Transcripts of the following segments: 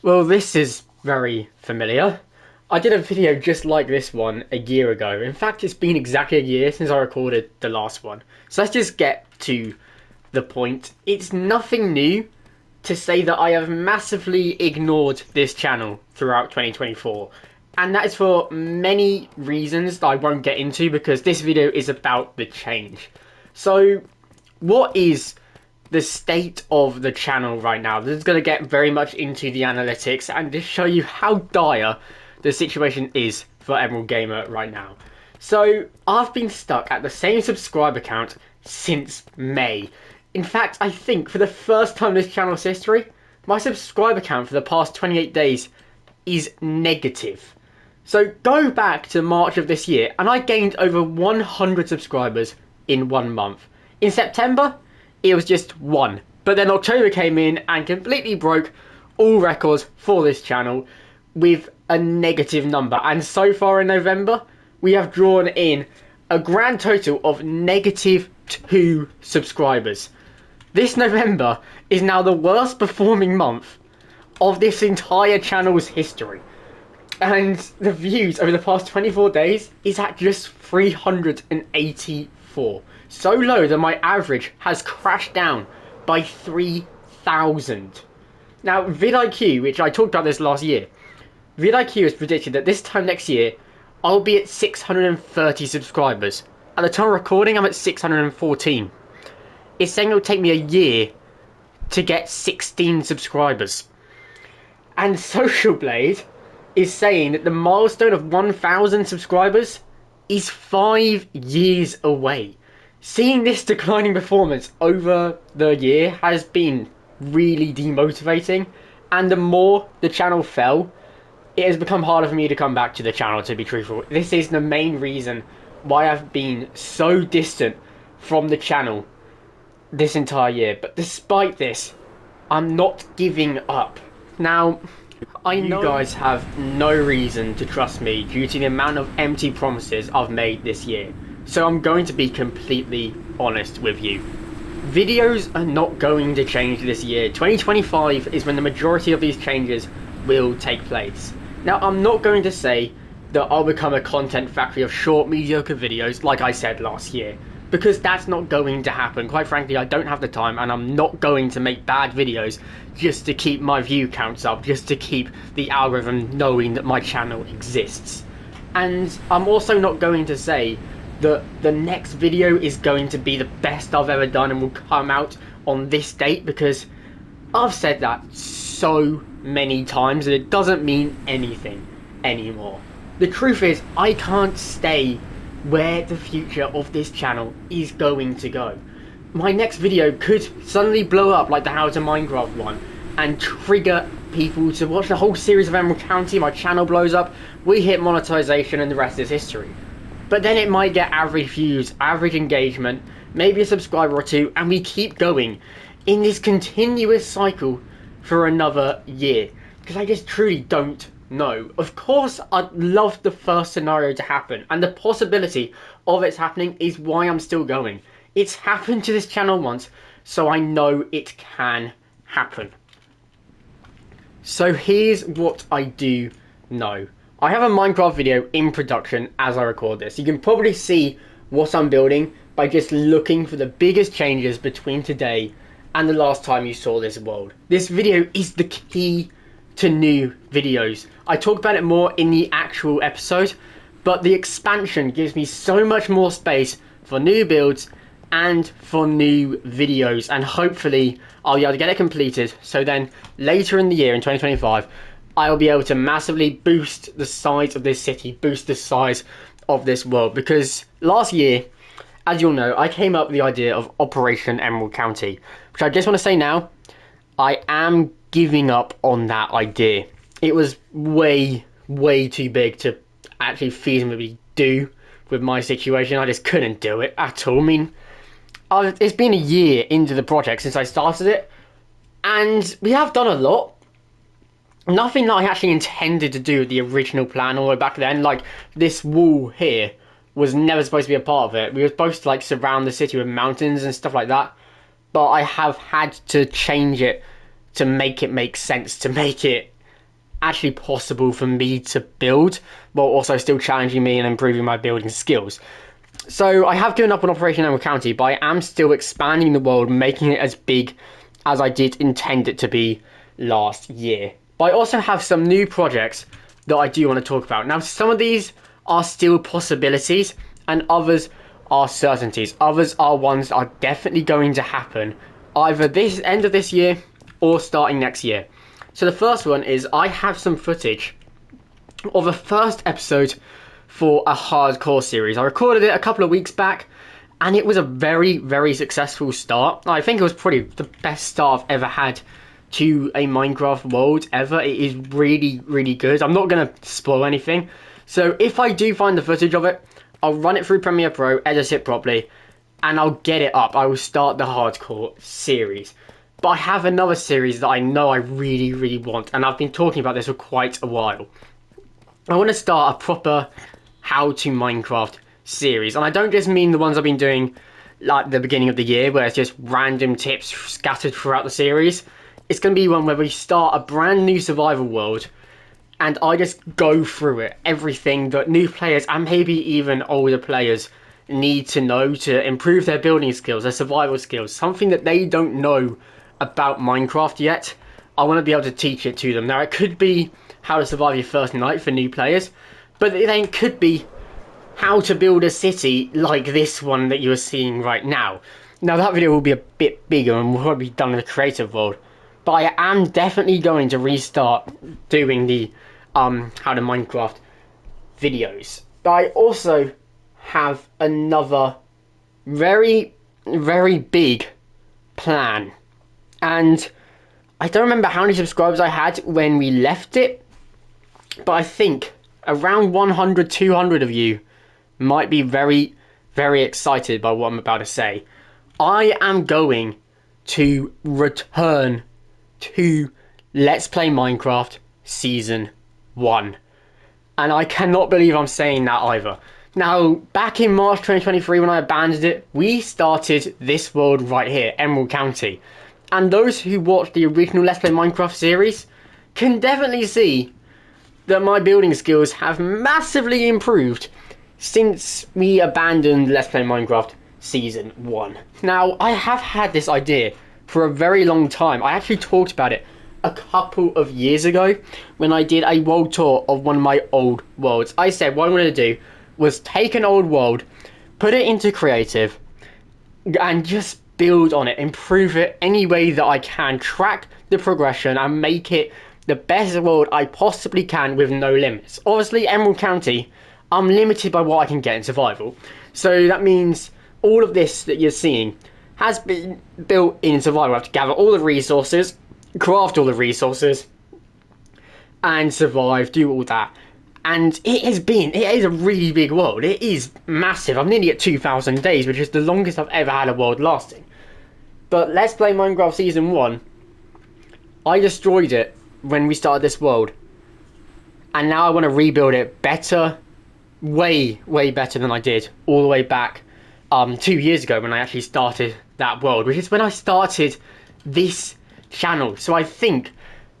Well, this is very familiar. I did a video just like this one a year ago. In fact, it's been exactly a year since I recorded the last one. So let's just get to the point. It's nothing new to say that I have massively ignored this channel throughout 2024. And that is for many reasons that I won't get into because this video is about the change. So, what is the state of the channel right now? This is going to get very much into the analytics and just show you how dire the situation is for Emerald Gamer right now. So, I've been stuck at the same subscriber count since May. In fact, I think for the first time in this channel's history, my subscriber count for the past 28 days is negative. So go back to March of this year and I gained over 100 subscribers in 1 month. In September, it was just 1. But then October came in and completely broke all records for this channel with a negative number. And so far in November, we have drawn in a grand total of negative 2 subscribers. This November is now the worst performing month of this entire channel's history. And the views over the past 24 days is at just 384. So low that my average has crashed down by 3,000. Now, vidIQ, which I talked about this last year, vidIQ has predicted that this time next year, I'll be at 630 subscribers. At the time of recording, I'm at 614. It's saying it'll take me a year to get 16 subscribers. And Social Blade is saying that the milestone of 1,000 subscribers is 5 years away. Seeing this declining performance over the year has been really demotivating, and the more the channel fell, it has become harder for me to come back to the channel, to be truthful. This is the main reason why I've been so distant from the channel this entire year. But despite this, I'm not giving up. Now, I know you guys have no reason to trust me due to the amount of empty promises I've made this year. So I'm going to be completely honest with you. Videos are not going to change this year. 2025 is when the majority of these changes will take place. Now, I'm not going to say that I'll become a content factory of short, mediocre videos like I said last year, because that's not going to happen. Quite frankly, I don't have the time, and I'm not going to make bad videos just to keep my view counts up, just to keep the algorithm knowing that my channel exists. And I'm also not going to say that the next video is going to be the best I've ever done and will come out on this date, because I've said that so many times and it doesn't mean anything anymore. The truth is, I can't stay where the future of this channel is going to go. My next video could suddenly blow up like the How to Minecraft one and trigger people to watch the whole series of Emerald County. My channel blows up, we hit monetization, and the rest is history. But then it might get average views, average engagement, maybe a subscriber or two, and we keep going in this continuous cycle for another year. Because I just truly don't know. Of course, I'd love the first scenario to happen, and the possibility of it's happening is why I'm still going. It's happened to this channel once, so I know it can happen. So here's what I do know. I have a Minecraft video in production as I record this. You can probably see what I'm building by just looking for the biggest changes between today and the last time you saw this world. This video is the key to new videos. I talk about it more in the actual episode, but the expansion gives me so much more space for new builds and for new videos, and hopefully I'll be able to get it completed, so then later in the year in 2025 I'll be able to massively boost the size of this city, boost the size of this world. Because last year, as you'll know, I came up with the idea of Operation Emerald County, which I just want to say now, I am giving up on that idea. It was way too big to actually feasibly do with my situation. I just couldn't do it at all. I mean, it's been a year into the project since I started it, and we have done a lot. Nothing that I actually intended to do with the original plan all the way back then. Like, this wall here was never supposed to be a part of it. We were supposed to like surround the city with mountains and stuff like that, but I have had to change it to make it make sense, to make it actually possible for me to build, while also still challenging me and improving my building skills. So I have given up on Operation Emerald County, but I am still expanding the world, making it as big as I did intend it to be last year. But I also have some new projects that I do want to talk about. Now, some of these are still possibilities, and others are certainties. Others are ones that are definitely going to happen either this end of this year or starting next year. So the first one is I have some footage of a first episode for a hardcore series. I recorded it a couple of weeks back, and it was a very, very successful start. I think it was probably the best start I've ever had to a Minecraft world ever. It is really, really good. I'm not going to spoil anything. So if I do find the footage of it, I'll run it through Premiere Pro, edit it properly, and I'll get it up. I will start the hardcore series. But I have another series that I know I really, really want, and I've been talking about this for quite a while. I want to start a proper How to Minecraft series, and I don't just mean the ones I've been doing like the beginning of the year where it's just random tips scattered throughout the series. It's going to be one where we start a brand new survival world and I just go through it, everything that new players and maybe even older players need to know to improve their building skills, their survival skills, something that they don't know about Minecraft yet. I want to be able to teach it to them. Now, it could be how to survive your first night for new players, but it then could be how to build a city like this one that you're seeing right now. Now, that video will be a bit bigger and will probably be done in the creative world, but I am definitely going to restart doing the How to Minecraft videos. But I also have another very, very big plan, and I don't remember how many subscribers I had when we left it, but I think around 100, 200 of you might be very, very excited by what I'm about to say. I am going to return to Let's Play Minecraft Season 1. And I cannot believe I'm saying that either. Now, back in March 2023 when I abandoned it, we started this world right here, Emerald County. And those who watched the original Let's Play Minecraft series can definitely see that my building skills have massively improved since we abandoned Let's Play Minecraft Season 1. Now, I have had this idea for a very long time. I actually talked about it a couple of years ago when I did a world tour of one of my old worlds. I said what I wanted to do was take an old world, put it into creative, and just build on it, improve it any way that I can, track the progression and make it the best world I possibly can with no limits. Obviously, Emerald County, I'm limited by what I can get in survival. So that means all of this that you're seeing has been built in survival. I have to gather all the resources, craft all the resources, and survive, do all that. And it is a really big world. It is massive. I'm nearly at 2,000 days, which is the longest I've ever had a world lasting. But Let's Play Minecraft Season 1, I destroyed it when we started this world. And now I want to rebuild it better, way, way better than I did all the way back 2 years ago when I actually started that world, which is when I started this channel. So I think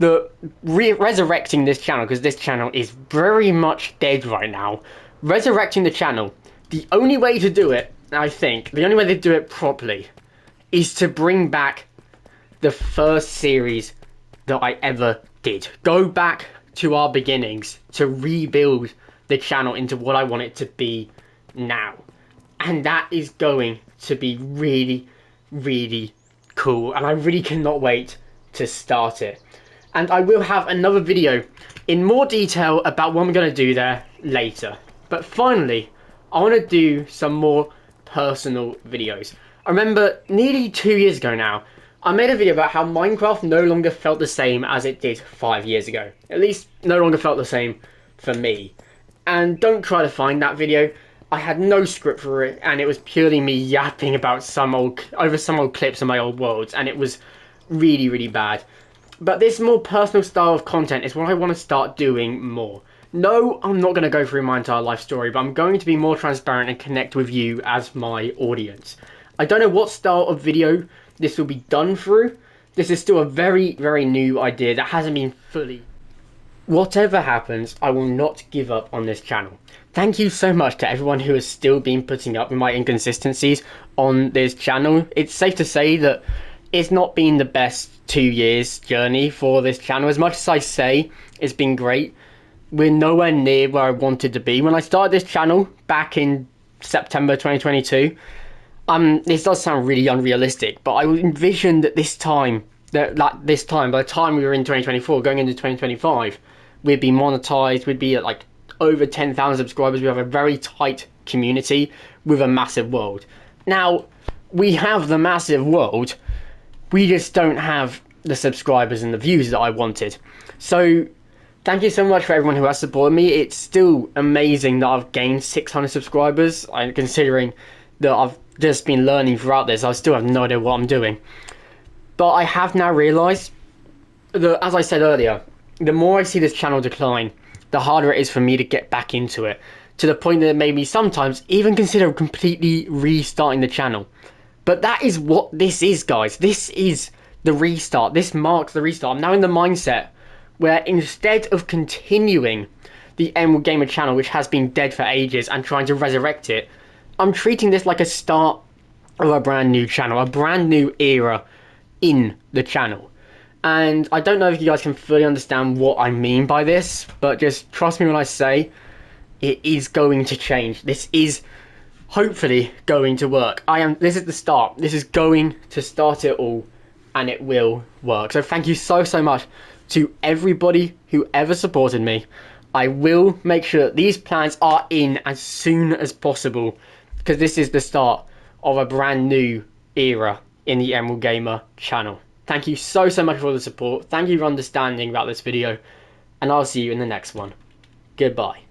that resurrecting this channel, because this channel is very much dead right now, resurrecting the channel, the only way to do it, I think, the only way to do it properly is to bring back the first series that I ever did. Go back to our beginnings to rebuild the channel into what I want it to be now. And that is going to be really, really cool. And I really cannot wait to start it. And I will have another video in more detail about what I'm going to do there later. But finally, I want to do some more personal videos. I remember nearly 2 years ago now, I made a video about how Minecraft no longer felt the same as it did 5 years ago. At least, no longer felt the same for me. And don't try to find that video. I had no script for it, and it was purely me yapping about some old clips of my old worlds, and it was really, really bad. But this more personal style of content is what I want to start doing more. No, I'm not going to go through my entire life story, but I'm going to be more transparent and connect with you as my audience. I don't know what style of video this will be done through. This is still a very, very new idea that hasn't been fully Whatever happens, I will not give up on this channel. Thank you so much to everyone who has still been putting up with my inconsistencies on this channel. It's safe to say that it's not been the best 2 years journey for this channel. As much as I say it's been great, we're nowhere near where I wanted to be. When I started this channel back in September 2022, this does sound really unrealistic, but I envisioned that by the time we were in 2024, going into 2025, we'd be monetized, we'd be at like over 10,000 subscribers, we have a very tight community with a massive world. Now, we have the massive world, we just don't have the subscribers and the views that I wanted. So, thank you so much for everyone who has supported me. It's still amazing that I've gained 600 subscribers, considering that I've just been learning throughout this. I still have no idea what I'm doing. But I have now realised that, as I said earlier, the more I see this channel decline, the harder it is for me to get back into it, to the point that it made me sometimes even consider completely restarting the channel. But that is what this is, guys. This is the restart. This marks the restart. I'm now in the mindset where instead of continuing the Emerald Gamer channel, which has been dead for ages, and trying to resurrect it, I'm treating this like a start of a brand new channel, a brand new era in the channel. And I don't know if you guys can fully understand what I mean by this, but just trust me when I say it is going to change. This is hopefully going to work. This is the start. This is going to start it all, and it will work. So thank you so much to everybody who ever supported me. I will make sure that these plans are in as soon as possible, because this is the start of a brand new era in the Emerald Gamer channel. Thank you so much for the support. Thank you for understanding about this video, and I'll see you in the next one. Goodbye.